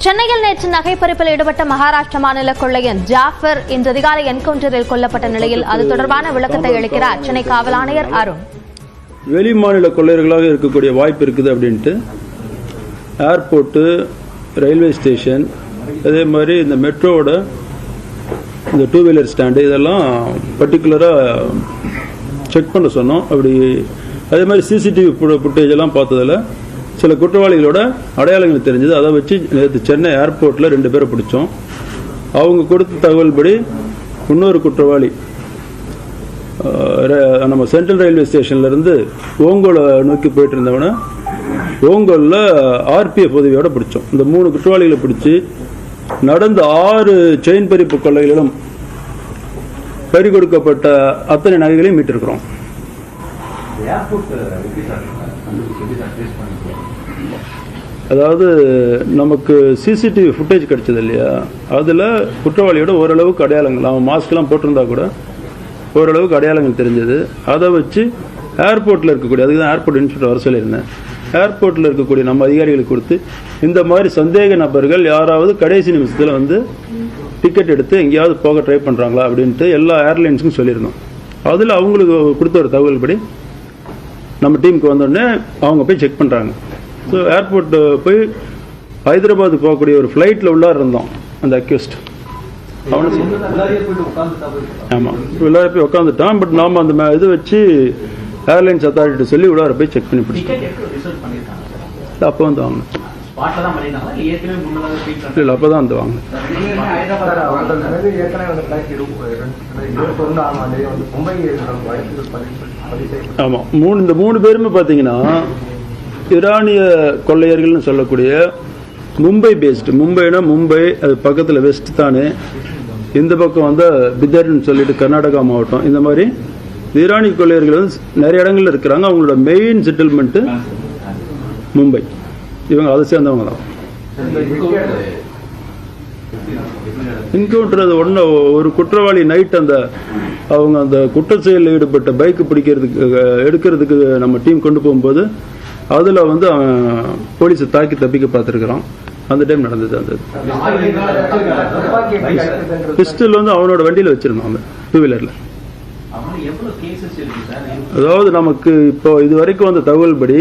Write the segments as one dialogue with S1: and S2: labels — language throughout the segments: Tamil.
S1: சென்னையில் நேற்று நகைப்பறிப்பில் ஈடுபட்ட மகாராஷ்டிர மாநில கொள்ளையன் ஜாஃபர் இன்று அதிகாலை என்கவுண்டரில் கொல்லப்பட்ட நிலையில் அது தொடர்பான விளக்கத்தை அளிக்கிறார் சென்னை காவல் ஆணையர் அருண்.
S2: வெளி மாநில கொள்ளையர்களாக இருக்கக்கூடிய வாய்ப்பு இருக்குது அப்படின்ட்டு ஏர்போர்ட்டு, ரயில்வே ஸ்டேஷன், அதே மாதிரி இந்த மெட்ரோவோட இந்த 2 வீலர் ஸ்டாண்டு இதெல்லாம் பர்டிகுலராக செக் பண்ண சொன்னோம். அப்படி அதே மாதிரி சிசிடிவி ஃபுட்டேஜ் எல்லாம் பார்த்ததில் சில குற்றவாளிகளோட அடையாளங்கள் தெரிஞ்சது. அதை வச்சு நேற்று சென்னை ஏர்போர்ட்டில் 2 பேரை பிடிச்சோம். அவங்க கொடுத்த தகவல் படி இன்னொரு குற்றவாளி நம்ம சென்ட்ரல் ரயில்வே ஸ்டேஷன்லேருந்து ஓங்கோலை நோக்கி போயிட்டு இருந்தவனை ஓங்கோலில் ஆர்பிஎஃப் உதவியோட பிடிச்சோம். இந்த 3 குற்றவாளிகளை பிடிச்சி நடந்த 6 செயின் பறிப்பு கொள்ளைகளிலும் பறி கொடுக்கப்பட்ட அத்தனை நகைகளையும் மீட்டிருக்கிறோம். அதாவது நமக்கு சிசிடிவி ஃபுட்டேஜ் கிடைச்சது இல்லையா, அதில் குற்றவாளியோட ஓரளவுக்கு அடையாளங்கள், அவன் மாஸ்க்லாம் போட்டிருந்தா கூட ஓரளவுக்கு அடையாளங்கள் தெரிஞ்சது. அதை வச்சு ஏர்போர்ட்டில் இருக்கக்கூடிய, அதுக்கு தான் ஏர்போர்ட் இன்ஸ்பெக்டர் வர சொல்லியிருந்தேன், ஏர்போர்ட்டில் இருக்கக்கூடிய நம்ம அதிகாரிகளுக்கு கொடுத்து இந்த மாதிரி சந்தேக நபர்கள் யாராவது கடைசி நிமிஷத்தில் வந்து டிக்கெட் எடுத்து எங்கேயாவது போக ட்ரை பண்ணுறாங்களா அப்படின்ட்டு எல்லா ஏர்லைன்ஸுக்கும் சொல்லியிருந்தோம். அதில் அவங்களுக்கு கொடுத்த ஒரு தகவல் படி நம்ம டீமுக்கு வந்தோடனே அவங்க போய் செக் பண்ணுறாங்க. ஸோ ஏர்போர்ட்டு போய் ஹைதராபாத் போகக்கூடிய ஒரு ஃப்ளைட்டில் உள்ளார இருந்தோம். அந்த அக்யூஸ்ட் அவனுக்கு ஆமாம் உள்ளார போய் உட்காந்துட்டான். பட் நாம் அந்த இது வச்சு ஏர்லைன்ஸ் அத்தாரிட்டி சொல்லி உள்ளார போய் செக் பண்ணி பிடிச்சோம். அப்போ வந்து வாங்க இல்லை, அப்போ தான் வந்து வாங்க. ஆமாம், இந்த 3 பேருமே பார்த்தீங்கன்னா ஈரானிய கொள்ளையர்கள்னு சொல்லக்கூடிய மும்பை பேஸ்டு. மும்பைனா மும்பை, அது பக்கத்தில் வெஸ்ட் தானே, இந்த பக்கம் வந்து பிதர்னு சொல்லிட்டு கர்நாடகா மாவட்டம். இந்த மாதிரி ஈரானிய கொள்ளையர்கள் வந்து நிறைய இடங்கள்ல இருக்கிறாங்க. அவங்களோட மெயின் செட்டில்மெண்ட்டு மும்பை. இவங்க அதை சேர்ந்தவங்க தான். என்கவுண்டர் அது ஒன்று, ஒரு குற்றவாளி நைட் அவங்க அந்த குற்ற செயலில் ஈடுபட்ட பைக்கு எடுக்கிறதுக்கு நம்ம டீம் கொண்டு போகும்போது அதில் வந்து அவன் போலீஸை தாக்கி தப்பிக்க பார்த்துருக்கிறான். அந்த டைம் நடந்தது. அந்த பிஸ்டல் வந்து அவனோட வண்டியில் வச்சிருந்தான், அந்த 2 வீலரில். அதாவது நமக்கு இப்போ இது வரைக்கும் வந்த தகவல் படி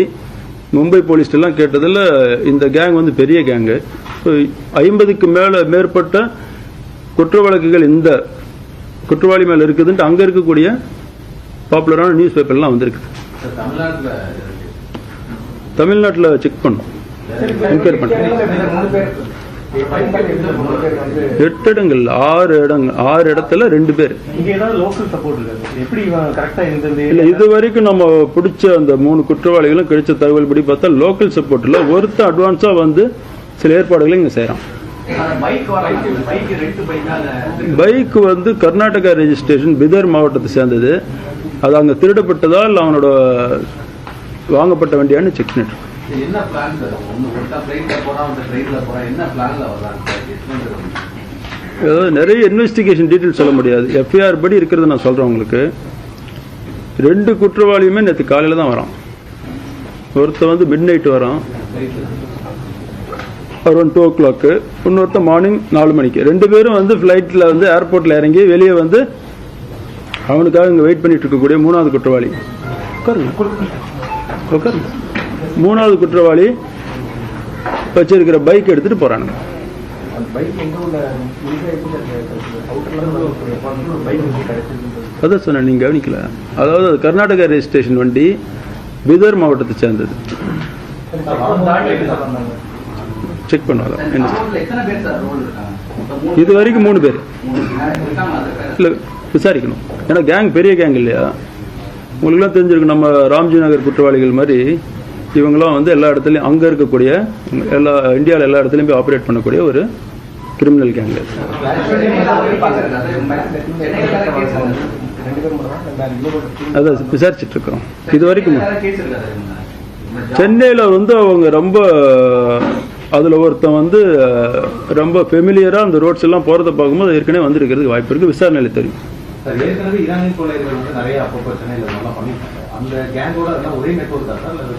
S2: மும்பை போலீஸ்லாம் கேட்டதில் இந்த கேங் வந்து பெரிய கேங்கு. 50க்கு மேற்பட்ட குற்ற வழக்குகள் இந்த குற்றவாளி மேலே இருக்குதுன்ட்டு அங்கே இருக்கக்கூடிய பாப்புலரான நியூஸ் பேப்பர்லாம் வந்திருக்கு. தமிழ்நாட்டில் செக் பண்ணோம், என்கொயரி பண்ணோம். 8 இடங்கள், 6 இடத்துல 2 பேர். இல்லை, இது வரைக்கும் நம்ம பிடிச்ச அந்த 3 குற்றவாளிகளும் கிடைச்ச தகவல் படி பார்த்தா லோக்கல் சப்போர்ட் இல்லை. ஒருத்தர் அட்வான்ஸாக வந்து சில ஏற்பாடுகளை இங்கே செய்கிறான். பைக் வந்து கர்நாடகா ரெஜிஸ்ட்ரேஷன், பிதர் மாவட்டத்தை சேர்ந்தது. அது அங்கே திருடப்பட்டதால் அவனோட வாங்கப்பட்ட வண்டியான்னு செக் பண்ணிட்டு. அதாவது நிறைய இன்வெஸ்டிகேஷன் டீட்டெயில் சொல்ல முடியாது. எஃப்ஐஆர் படி இருக்கிறத நான் சொல்கிறேன் உங்களுக்கு. 2 குற்றவாளியுமே நேற்று காலையில் தான் வரான். ஒருத்தர் வந்து மிட் நைட் வரான், அரௌண்ட் 2 o'clock. இன்னொருத்தர் மார்னிங் 4 மணிக்கு. 2 பேரும் வந்து ஃப்ளைட்டில் வந்து ஏர்போர்ட்டில் இறங்கி வெளியே வந்து அவனுக்காக இங்கே வெயிட் பண்ணிட்டு இருக்கக்கூடிய 3வது குற்றவாளி. உட்காருங்க. 3வது குற்றவாளி வச்சிருக்கிற பைக் எடுத்துட்டு போறானுங்க. அதான் சொன்ன, நீங்க கவனிக்கல. அதாவது கர்நாடகா ரெஜிஸ்ட்ரேஷன் வண்டி, பிதர் மாவட்டத்தை சேர்ந்தது. செக் பண்ணுவாங்க. இது வரைக்கும் 3 பேர் இல்லை, விசாரிக்கணும். ஏன்னா கேங் பெரிய கேங் இல்லையா, உங்களுக்குலாம் தெரிஞ்சிருக்கு. நம்ம ராம்ஜி நகர் குற்றவாளிகள் மாதிரி இவங்களாம் வந்து எல்லா இடத்துலையும் அங்கே இருக்கக்கூடிய இந்தியாவில் எல்லா இடத்துலையும் போய் ஆப்ரேட் பண்ணக்கூடிய ஒரு கிரிமினல் கேங். அதை விசாரிச்சுட்டு இருக்கிறோம். இது வரைக்கும் சென்னையில் வந்து அவங்க ரொம்ப, அதில் ஒருத்தன் வந்து ரொம்ப ஃபெமிலியராக அந்த ரோட்ஸ் எல்லாம் போகிறத பார்க்கும்போது ஏற்கனவே வந்துருக்கிறதுக்கு வாய்ப்பு இருக்குது. விசாரணையில் தெரியும்.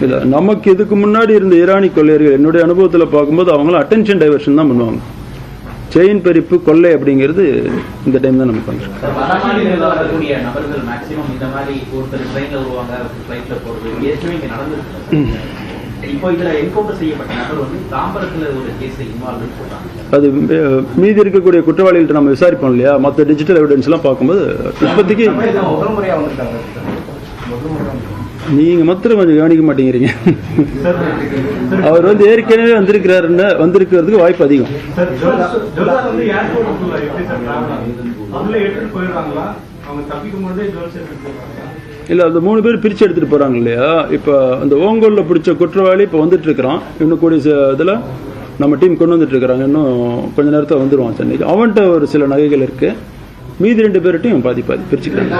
S2: இல்லை, நமக்கு இதுக்கு முன்னாடி இருந்த ஈரானி கொள்ளையர்கள் என்னுடைய அனுபவத்தில் பார்க்கும்போது அவங்களும் அட்டென்ஷன் டைவர்ஷன் தான் பண்ணுவாங்க. செயின் பறிப்பு, கொள்ளை அப்படிங்கிறது இந்த டைம் தான் நம்ம பண்ணுறோம். அது மீதி இருக்கக்கூடிய குற்றவாளிகள்ட்ட நம்ம விசாரிப்போம் இல்லையா, மற்ற டிஜிட்டல் எவிடன்ஸ் எல்லாம் பார்க்கும்போது இப்போதைக்கு நீங்க மாத்திரம் கொஞ்சம் கவனிக்க மாட்டேங்கிறீங்க. அவர் வந்து ஏற்கனவே வந்திருக்கிறதுக்கு வாய்ப்பு அதிகம். இல்ல, அந்த 3 பேர் பிரிச்சு எடுத்துட்டு போறாங்க இல்லையா. இப்ப அந்த ஓங்கோல்ல பிடிச்ச குற்றவாளி இப்ப வந்துட்டு இருக்கிறான். இன்னும் கூடிய இதுல நம்ம டீம் கொண்டு வந்துட்டு இருக்கிறாங்க. இன்னும் கொஞ்ச நேரத்தில் வந்துருவான் சென்னைக்கு. அவன்கிட்ட ஒரு சில நகைகள் இருக்கு. மீதி 2 பேர்ட்டையும் பாதி பிரிச்சுக்கிறாங்க.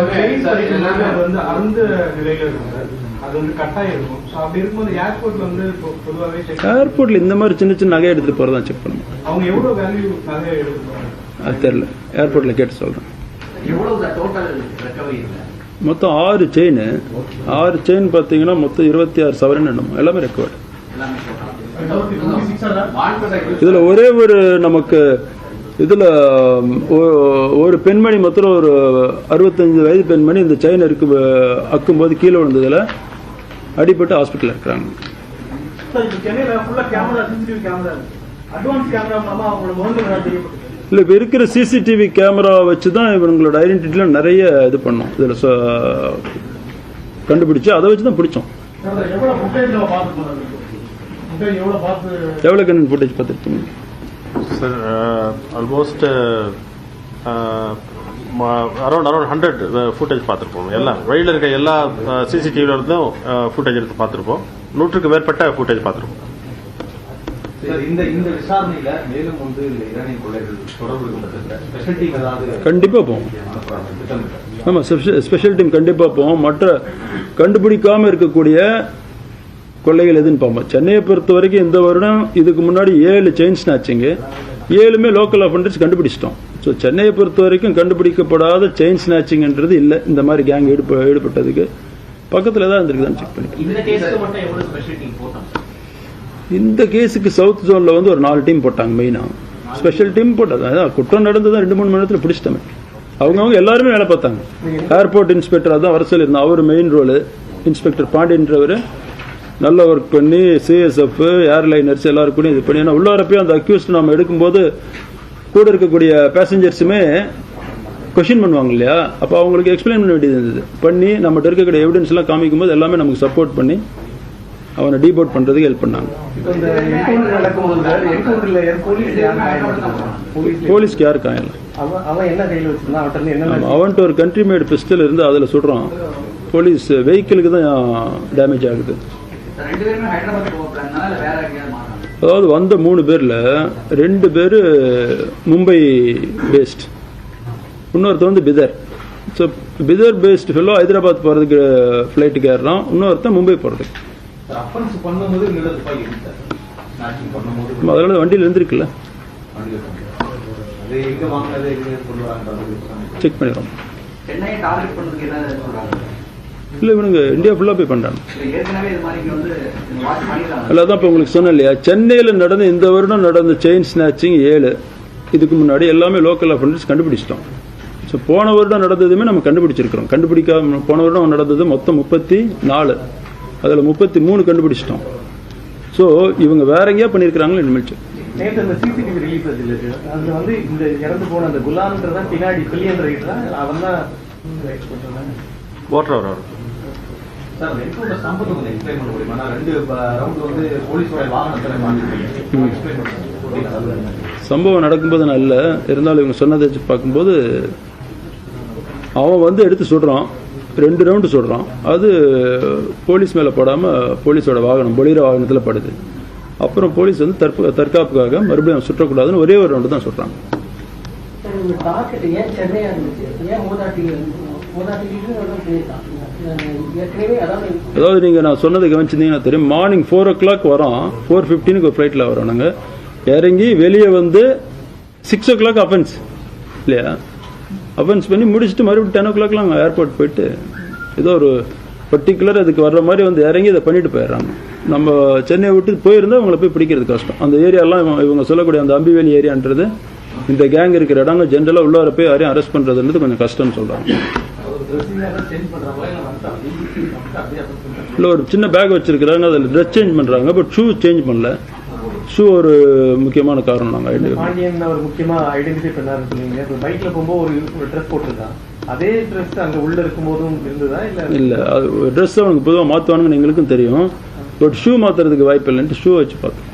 S2: ஏர்போர்ட்ல இந்த மாதிரி சின்ன சின்ன நகை எடுத்துட்டு போறதான் செக் பண்ணும். அது தெரியல, ஏர்போர்ட்ல கேட்டு சொல்றேன். மொத்தம் 6 செயின் பாத்தீங்கன்னா மொத்தம் 26 சவரன் என்னமோ எல்லாமே ரெக்கவர்டு. இதுல ஒரே ஒரு நமக்கு இதுல ஒரு பெண்மணி மொத்தம் ஒரு 65 வயது பெண்மணி இந்த செயின் அக்கும் போது கீழே விழுந்ததுல அடிபட்டு ஹாஸ்பிட்டல் இருக்கிறாங்க. இல்ல, இப்ப இருக்கிற சிசிடிவி கேமரா வச்சுதான் இவங்களோட ஐடென்டிட்டில நிறைய இது பண்ணோம். இதுல கண்டுபிடிச்சு அதை வச்சுதான் பிடிச்சோம். எவ்வளவு கண்ணன் ஃபுட்டேஜ் பார்த்துருக்கீங்க
S3: சார்? ஆல்மோஸ்ட் அரௌண்ட் 100 ஃபுட்டேஜ் பார்த்துருப்போம். எல்லாம் வழியில் இருக்க எல்லா சிசிடிவில இருந்தும் ஃபுட்டேஜ் எடுத்து பார்த்துருப்போம். 100க்கு மேற்பட்ட ஃபுட்டேஜ் பார்த்துருப்போம்.
S2: கண்டிப்பா போவோம். ஆமா, ஸ்பெஷல் டீம் கண்டிப்பா போவோம். மற்ற கண்டுபிடிக்காம இருக்கக்கூடிய கொள்ளைகள் எதுன்னு பார்ப்போம். சென்னையை பொறுத்த வரைக்கும் இந்த வருடம் இதுக்கு முன்னாடி 7 செயின் ஸ்நாச்சிங்கு, 7மே லோக்கல் அஃபெண்டர்ஸ் கண்டுபிடிச்சிட்டோம். ஸோ சென்னையை பொறுத்த வரைக்கும் கண்டுபிடிக்கப்படாத செயின் ஸ்நாச்சிங்ன்றது இல்லை. இந்த மாதிரி கேங் ஈடுபட்டதுக்கு பக்கத்தில் தான் இருந்திருக்குதான்னு செக் பண்ணி. இந்த கேஸுக்கு சவுத் ஜோன்ல வந்து ஒரு 4 டீம் போட்டாங்க. மெயினா ஸ்பெஷல் டீம் போட்டது. அதான் குற்றம் நடந்ததான் 2-3 மணி நேரத்தில் பிடிச்சிட்டோமே. அவங்க எல்லாருமே வேலை பார்த்தாங்க. ஏர்போர்ட் இன்ஸ்பெக்டர் அதான் அரசியல் இருந்தா, அவர் மெயின் ரோலு. இன்ஸ்பெக்டர் பாண்டியன்றவர் நல்ல ஒர்க் பண்ணி சிஎஸ்எஃப் ஏர்லைனர்ஸ் எல்லாருக்கும் இது பண்ணி, ஏன்னா உள்ளாரப்பையும் அந்த அக்யூஸ்ட் நம்ம எடுக்கும்போது கூட இருக்கக்கூடிய பேசஞ்சர்ஸுமே கொஸ்டின் பண்ணுவாங்க இல்லையா. அப்போ அவங்களுக்கு எக்ஸ்பிளைன் பண்ண வேண்டியது இருந்தது. பண்ணி நம்மகிட்ட இருக்கக்கூடிய எவிடன்ஸ் எல்லாம் காமிக்கும் போது எல்லாமே நமக்கு சப்போர்ட் பண்ணி அவனை டீபோர்ட் பண்றதுக்கு ஹெல்ப் பண்ணாங்க. போலீஸ்க்கு யாரு காயம் இல்லை. அவன்கிட்ட ஒரு கண்ட்ரி மேட் பிஸ்டல் இருந்து அதில் சுடுறான். போலீஸ் வெஹிக்கிளுக்கு தான் டேமேஜ் ஆகுது. அதாவது வந்த 3 பேர்ல 2 பேர் மும்பை பேஸ்ட், இன்னொருத்தர் வந்து Bhitar. So Bhitar paste fellow Hyderabad போகிறதுக்கு ஃப்ளைட்டுக்கு ஏறுறான், இன்னொருத்தன் மும்பை போகிறதுக்கு. அதனால வண்டியில் இருந்திருக்குல்ல, செக் பண்ணிடுறோம். இல்லை, இவனுங்க இந்தியா ஃபுல்லாக போய் பண்ணுறாங்க. அதான் இப்போ உங்களுக்கு சொன்னேன் இல்லையா, சென்னையில் நடந்த இந்த வருடம் நடந்த செயின் ஸ்நாச்சிங் 7, இதுக்கு முன்னாடி எல்லாமே லோக்கல் அஃபெண்டர்ஸ் கண்டுபிடிச்சிட்டோம். ஸோ போன வருடம் நடந்ததுமே நம்ம கண்டுபிடிச்சிருக்கிறோம். கண்டுபிடிக்காம போன வருடம் நடந்தது மொத்தம் 34, அதில் 33 கண்டுபிடிச்சிட்டோம். ஸோ இவங்க வேற எங்கேயா பண்ணியிருக்கிறாங்களோ இனிமேல் சம்பவம் நடக்கும்போது நான் இல்லை, இருந்தாலும் இவங்க சொன்னதை வச்சு பார்க்கும்போது அவன் வந்து எடுத்து சுடுறான், 2 ரவுண்டு சுடுறான். அது போலீஸ் மேலே படாமல் போலீஸோட வாகனம் பொலிரோ வாகனத்தில் படுது. அப்புறம் போலீஸ் வந்து தற்காப்புக்காக மறுபடியும் சுற்றக்கூடாதுன்னு ஒரே ஒரு ரவுண்டு தான் சுடுறாங்க. அதாவது நீங்க நான் சொன்னதை கவனிச்சிருந்தீங்கன்னா தெரியும், மார்னிங் 4 o'clock வரோம், 4:15 ஒரு ஃபிளைட்ல வரோம். நாங்க இறங்கி வெளியே வந்து 6 o'clock அஃபென்ஸ் இல்லையா, அஃபென்ஸ் பண்ணி முடிச்சுட்டு மறுபடியும் 10 o'clock ஏர்போர்ட் போயிட்டு ஏதோ ஒரு பர்டிகுலர் அதுக்கு வர்ற மாதிரி வந்து இறங்கி இதை பண்ணிட்டு போயிடுறாங்க. நம்ம சென்னையை விட்டு போயிருந்தா அவங்கள போய் பிடிக்கிறது கஷ்டம். அந்த ஏரியாலாம் இவங்க சொல்லக்கூடிய அந்த அம்பிவேலி ஏரியான்றது இந்த கேங் இருக்கிற இடங்க ஜென்ரலாக உள்ளார போய் யாரையும் அரெஸ்ட் பண்ணுறதுன்றது கொஞ்சம் கஷ்டம்னு சொல்கிறாங்க. இல்லை ஒரு சின்ன பேக் வச்சிருக்கிறாங்க, அதில் ட்ரெஸ் சேஞ்ச் பண்ணுறாங்க, பட் ஷூ சேஞ்ச் பண்ணல. ஷூ ஒரு முக்கியமான காரணம். நாங்கள்
S4: பாண்டியன் அவர் முக்கியமாக ஐடென்டிஃபை பண்ணாரு சொன்னீங்க. இப்போ பைக்கில் போகும்போது ஒரு ட்ரெஸ் போட்டிருக்கான், அதே ட்ரெஸ் அங்கே உள்ள இருக்கும் போதும் இருந்ததா? இல்லை
S2: அது ட்ரெஸ் அவனுக்கு பொதுவாக மாற்றுவானுங்கன்னு எங்களுக்கும் தெரியும், பட் ஷூ மாற்றுறதுக்கு வாய்ப்பு இல்லைன்ட்டு ஷூ வச்சு பார்த்தோம்.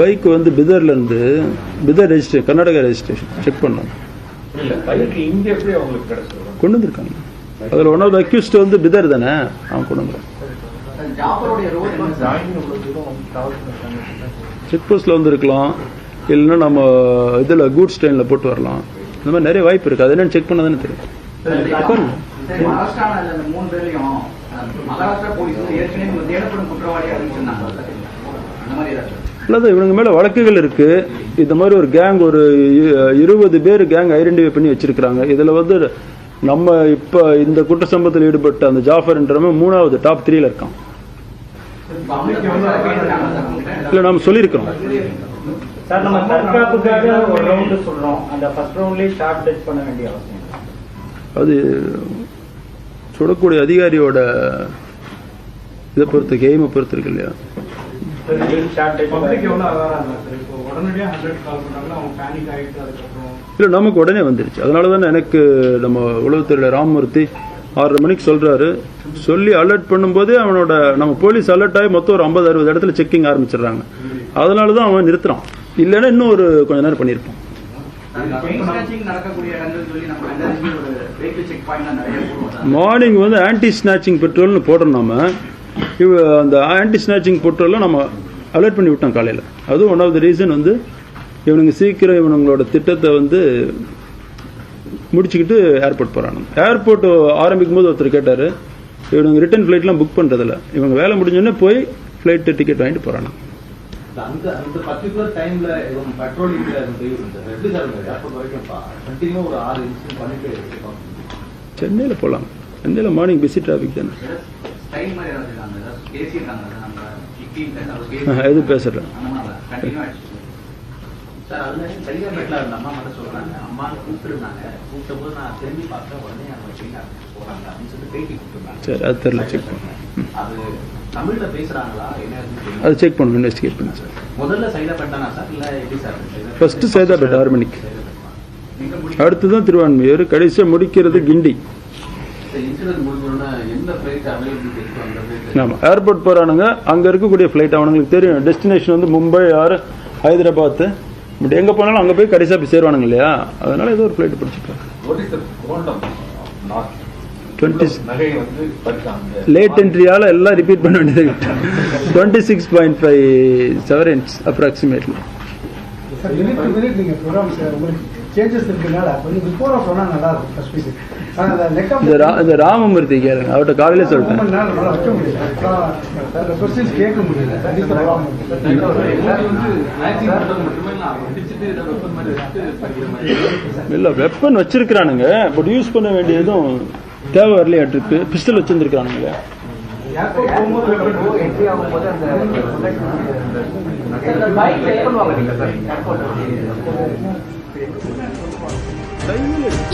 S2: பைக் வந்து பிதர்லேருந்து Bhitar registration, Karnataka registration check பண்ணோம், கொண்டு வந்திருக்காங்க. அதில் ஒன் ஆஃப் த அக்யூஸ்ட் வந்து பிதர் தானே, அவன் கொண்டு வந்துருக்கான். செக் போஸ்ட்ல வந்து இருக்கலாம், இல்லைன்னா நம்ம இதில் கூட்ஸ் ட்ரெயினில் போட்டு வரலாம். இந்த மாதிரி நிறைய வாய்ப்பு இருக்குது. அது என்னன்னு செக் பண்ண தானே தெரியும். இல்லை, இவங்க மேலே வழக்குகள் இருக்கு. இந்த மாதிரி ஒரு கேங் ஒரு 20 பேர் கேங் ஐடென்டிஃபை பண்ணி வச்சிருக்கிறாங்க. இதில் வந்து நம்ம இப்போ இந்த குற்ற சம்பவத்தில் ஈடுபட்ட அந்த ஜாஃபர்ன்றவன் 3வது டாப் 3ல இருக்கான். இல்லை, நம்ம சொல்லியிருக்கிறோம்.
S4: சார், நம்ம தற்காப்புக்காக ஒரு ரவுண்ட் சொல்றோம், அந்த ஃபர்ஸ்ட் ரவுண்ட்லயே ஷார்ட் டச் பண்ண வேண்டிய அவசியம்.
S2: அது சுடக்கூடிய அதிகாரியோட இதை பொறுத்து, கேமை பொறுத்து இருக்கு இல்லையா. இல்லை, நமக்கு உடனே வந்துருச்சு. அதனால தானே எனக்கு நம்ம உளவுத்துறையில் ராமமூர்த்தி 6:30 மணிக்கு சொல்றாரு. சொல்லி அலர்ட் பண்ணும்போதே அவனோட நம்ம போலீஸ் அலர்ட் ஆகி மொத்தம் ஒரு 50-60 இடத்துல செக்கிங் ஆரம்பிச்சிடுறாங்க. அதனால தான் அவன் நிறுத்துறான். இல்லைன்னா இன்னும் ஒரு கொஞ்ச நேரம் பண்ணியிருப்பான். மார்னிங் வந்து ஆன்டி ஸ்நாச்சிங் பெட்ரோல்னு போடுறோம். நம்ம அந்த ஆன்டி ஸ்நாச்சிங் பெட்ரோல்லாம் நம்ம அலர்ட் பண்ணி விட்டோம் காலையில். அதுவும் ஒன் ஆஃப் த ரீசன் வந்து இவனுங்க சீக்கிரம் இவனுங்களோட திட்டத்தை வந்து முடிச்சுக்கிட்டு ஏர்போர்ட் போகிறானுங்க. ஏர்போர்ட் ஆரம்பிக்கும் போது ஒருத்தர் கேட்டார், இவனுங்க ரிட்டர்ன் ஃப்ளைட்லாம் புக் பண்ணுறதில்ல, இவங்க வேலை முடிஞ்சோடனே போய் ஃப்ளைட்டு டிக்கெட் வாங்கிட்டு போகிறானுங்க. சென்னையில் போகலாம். சென்னையில் மார்னிங் பிஸி டிராஃபிக் தானே. எது பேசுகிறேன். சரி, அது தெரியல, செக் பண்ணு. அது செக் பண்ணணும், இன்வெஸ்டிகேட் பண்ணு சார். ஃபர்ஸ்ட் சைதாப்பேட்டை 6 மணிக்கு, அடுத்துதான் திருவான்மையூர், கடைசியாக முடிக்கிறது கிண்டி. ஆமாம், ஏர்போர்ட் போகிறானுங்க, அங்கே இருக்கக்கூடிய ஃப்ளைட் அவனுங்களுக்கு தெரியும். டெஸ்டினேஷன் வந்து மும்பை ஆர் ஹைதராபாத், பட் எங்கே போனாலும் அங்கே போய் கடைசியாக போய் சேருவானுங்க இல்லையா. அதனால ஏதோ ஒரு ஃப்ளைட் பிடிச்சிருக்காங்க. லேட் என்ட்ரியால எல்லாம் ரிப்பீட் பண்ண வேண்டியது. 26.5 செவரன்ஸ் அப்ராக்சிமேட்லி. இந்த ராமமூர்த்தி கேளுங்க, அவர்கிட்ட காலையில சொல்லிட்டேன். இல்ல, வெப்பன் வச்சிருக்கிறானுங்க, பட் யூஸ் பண்ண வேண்டியதும் தேவை வரலையாட்டிருக்கு. பிஸ்டல் வச்சிருந்துருக்கானுங்க.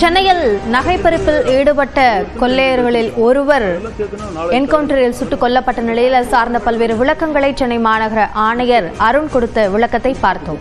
S1: சென்னையில் நகைப்பறிப்பில் ஈடுபட்ட கொள்ளையர்களில் ஒருவர் என்கவுண்டரில் சுட்டுக் கொல்லப்பட்ட நிலையில் சார்ந்த பல்வேறு விளக்கங்களை சென்னை மாநகர ஆணையர் அருண் கொடுத்த விளக்கத்தை பார்த்தோம்.